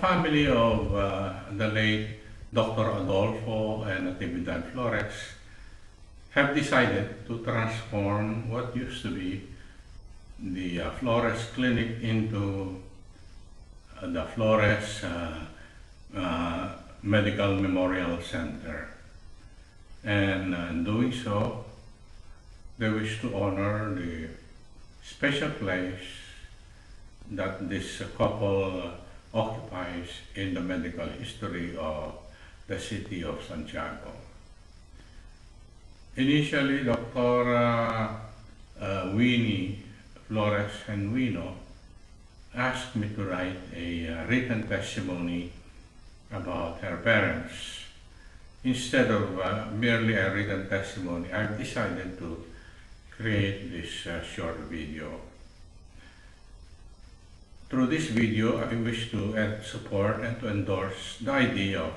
family of the late Dr. Adolfo and Natividad Flores have decided to transform what used to be the Flores Clinic into the Flores Medical Memorial Center. And in doing so, they wish to honor the special place that this couple occupies in the medical history of the city of Santiago. Initially, Dr. Winnie Flores and Wino asked me to write a written testimony about her parents. Instead of merely a written testimony, I've decided to create this short video. Through this video, I wish to support and to endorse the idea of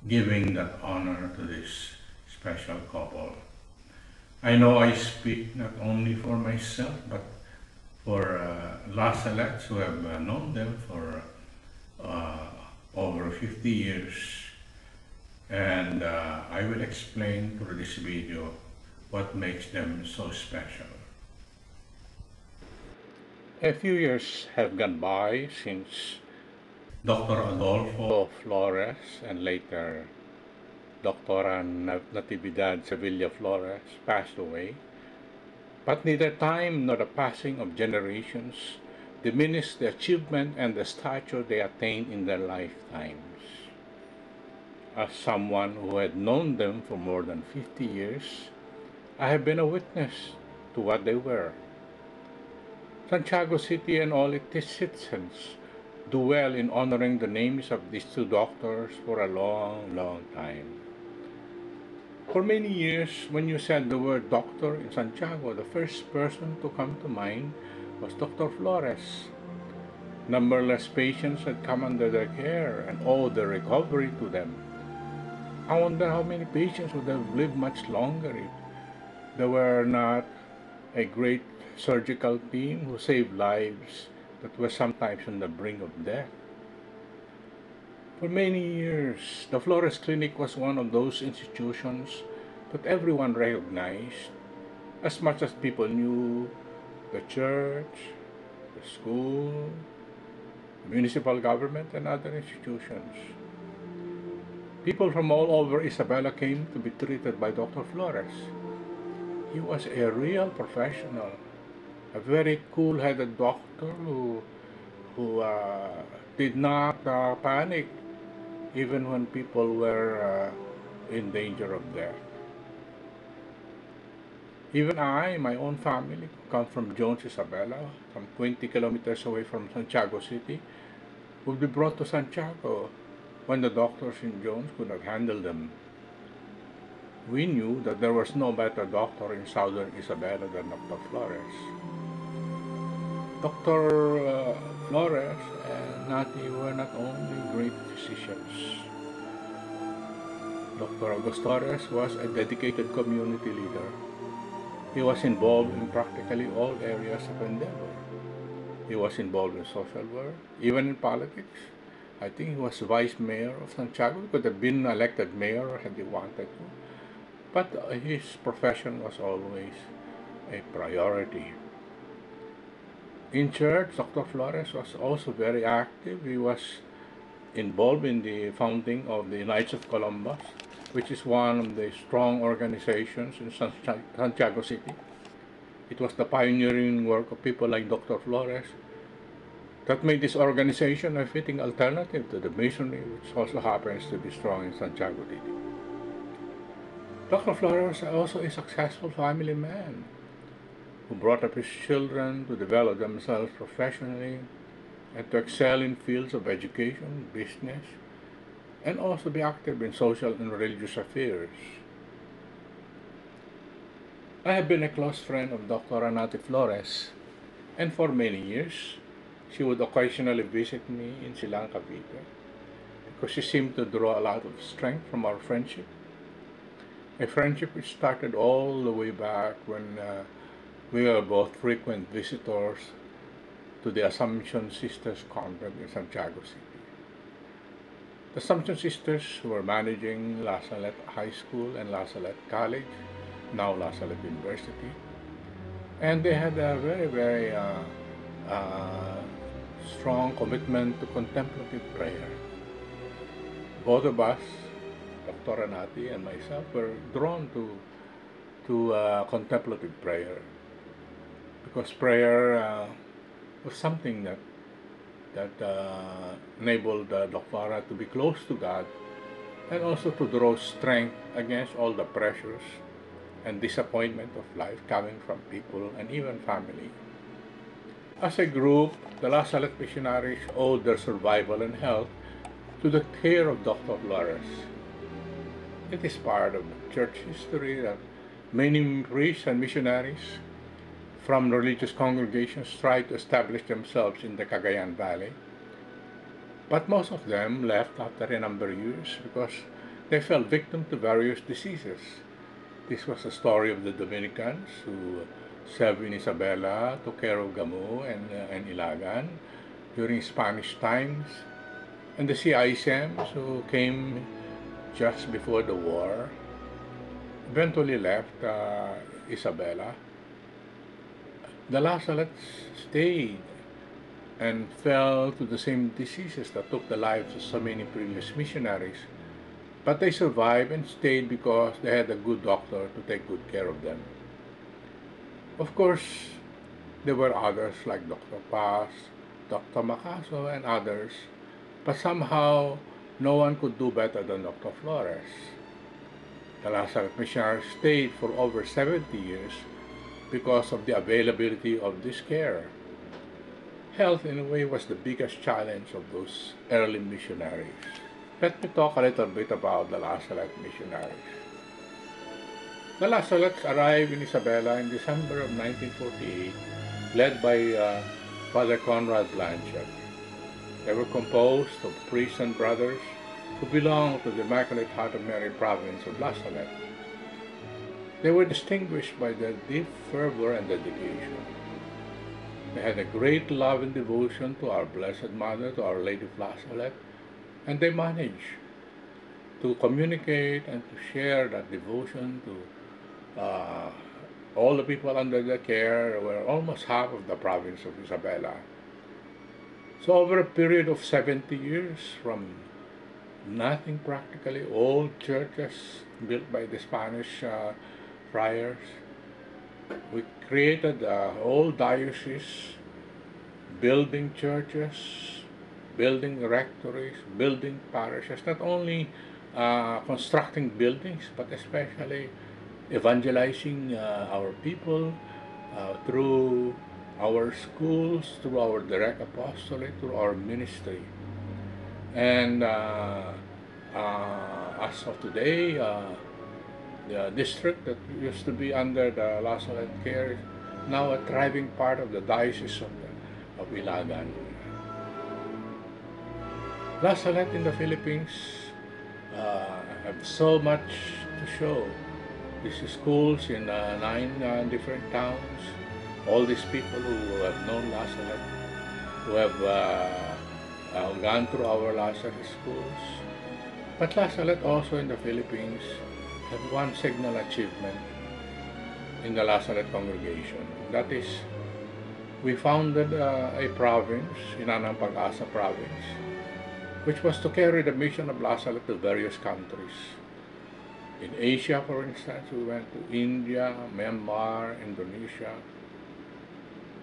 giving that honor to this special couple. I know I speak not only for myself, but for La Selects who have known them for over 50 years. And I will explain through this video what makes them so special. A few years have gone by since Dr. Adolfo Flores and later Dr. Natividad Sevilla Flores passed away, but neither time nor the passing of generations diminished the achievement and the stature they attained in their lifetimes. As someone who had known them for more than 50 years, I have been a witness to what they were. Santiago City and all its citizens do well in honoring the names of these two doctors for a long, long time. For many years, when you said the word doctor in Santiago, the first person to come to mind was Dr. Flores. Numberless patients had come under their care and owed their recovery to them. I wonder how many patients would have lived much longer if there were not a great surgical team who saved lives that were sometimes on the brink of death. For many years, the Flores Clinic was one of those institutions that everyone recognized, as much as people knew the church, the school, municipal government, and other institutions. People from all over Isabela came to be treated by Dr. Flores. He was a real professional, a very cool-headed doctor who did not panic even when people were in danger of death. Even I, my own family, come from Jones, Isabela, from 20 kilometers away from Santiago City, would be brought to Santiago when the doctors in Jones could not handle them. We knew that there was no better doctor in southern Isabela than Dr. Flores. Dr. Flores and Nati were not only great physicians. Dr. Flores was a dedicated community leader. He was involved in practically all areas of endeavor. He was involved in social work, even in politics. I think he was vice mayor of Santiago. He could have been elected mayor had he wanted to. But his profession was always a priority. In church, Dr. Flores was also very active. He was involved in the founding of the Knights of Columbus, which is one of the strong organizations in Santiago City. It was the pioneering work of people like Dr. Flores that made this organization a fitting alternative to the Masonry, which also happens to be strong in Santiago City. Dr. Flores was also a successful family man who brought up his children to develop themselves professionally and to excel in fields of education, business, and also be active in social and religious affairs. I have been a close friend of Dr. Nati Flores, and for many years, she would occasionally visit me in Silang, Cavite, because she seemed to draw a lot of strength from our friendship. A friendship which started all the way back when we were both frequent visitors to the Assumption Sisters Convent in Santiago City. The Assumption sisters were managing La Salette High School and La Salette College, now La Salette University, and they had a very uh, strong commitment to contemplative prayer. Both of us, Dr. Anati and myself, were drawn to contemplative prayer because prayer was something that enabled Dr. to be close to God and also to draw strength against all the pressures and disappointment of life coming from people and even family. As a group, the La Salette missionaries owed their survival and health to the care of Dr. Flores. It is part of church history that many priests and missionaries from religious congregations tried to establish themselves in the Cagayan Valley, but most of them left after a number of years because they fell victim to various diseases. This was the story of the Dominicans who served in Isabela, took care of Gamu and Ilagan during Spanish times, and the CISMs who came just before the war eventually left Isabela. The La Salettes stayed and fell to the same diseases that took the lives of so many previous missionaries, but they survived and stayed because they had a good doctor to take good care of them. Of course, there were others like Dr. Paz, Dr. Macaso, and others, but somehow no one could do better than Dr. Flores. The La Salette missionaries stayed for over 70 years because of the availability of this care. Health, in a way, was the biggest challenge of those early missionaries. Let me talk a little bit about the La Salette missionaries. The La Salettes arrived in Isabela in December of 1948, led by Father Conrad Blanchard. They were composed of priests and brothers who belonged to the Immaculate Heart of Mary province of La Salette. They were distinguished by their deep fervor and dedication. They had a great love and devotion to our Blessed Mother, to Our Lady of La Salette, and they managed to communicate and to share that devotion to all the people under their care. Were almost half of the province of Isabela. So over a period of 70 years, from nothing practically, old churches built by the Spanish friars, we created a whole diocese, building churches, building rectories, building parishes, not only constructing buildings, but especially evangelizing our people through our schools, through our direct apostolate, through our ministry. And as of today, the district that used to be under the La Salette care is now a thriving part of the Diocese of Ilagan. La Salette in the Philippines have so much to show. These schools in 9 different towns, all these people who have known La Salette, who have gone through our La Salette schools. But La Salette also in the Philippines have one signal achievement in the La Salette congregation. That is, we founded a province, Inanang Pag-asa province, which was to carry the mission of La Salette to various countries. In Asia, for instance, we went to India, Myanmar, Indonesia.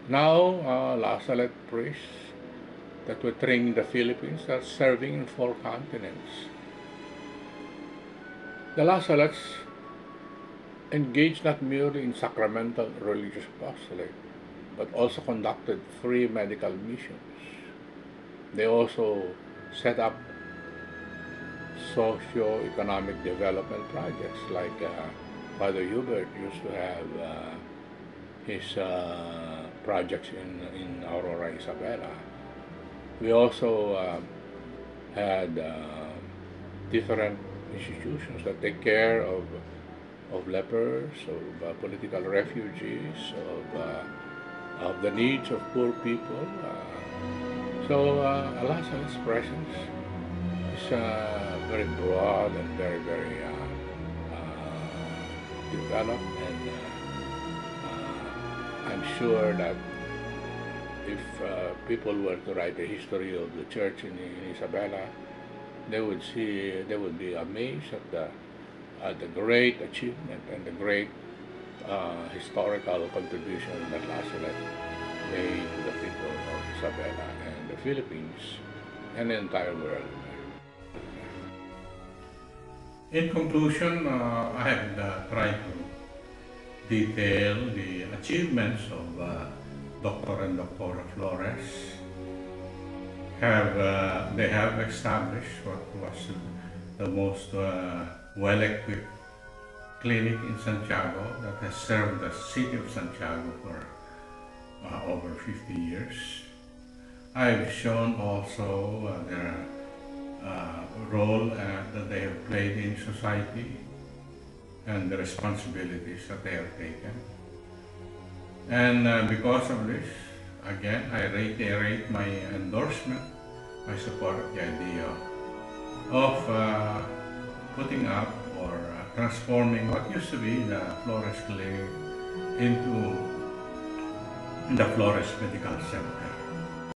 Now, La Salette priests that were trained in the Philippines are serving in 4 continents. The La Salettes engaged not merely in sacramental religious apostolate, but also conducted free medical missions. They also set up socio-economic development projects, like Father Hubert used to have his projects in Aurora, Isabela. We also had different institutions that take care of lepers, of political refugees, of the needs of poor people. So La Salette's presence It's very broad and very developed, and I'm sure that if people were to write the history of the church in Isabela, they would be amazed at the great achievement and the great historical contribution that Lazaret made to the people of Isabela and the Philippines and the entire world. In conclusion, I have tried to detail the achievements of Dr. and Dr. Flores. They have established what was the most well-equipped clinic in Santiago that has served the City of Santiago for over 50 years. I've shown also their role that they have played in society and the responsibilities that they have taken. And because of this, again, I reiterate my endorsement, my support of the idea of putting up or transforming what used to be the Flores Clinic into the Flores Medical Center.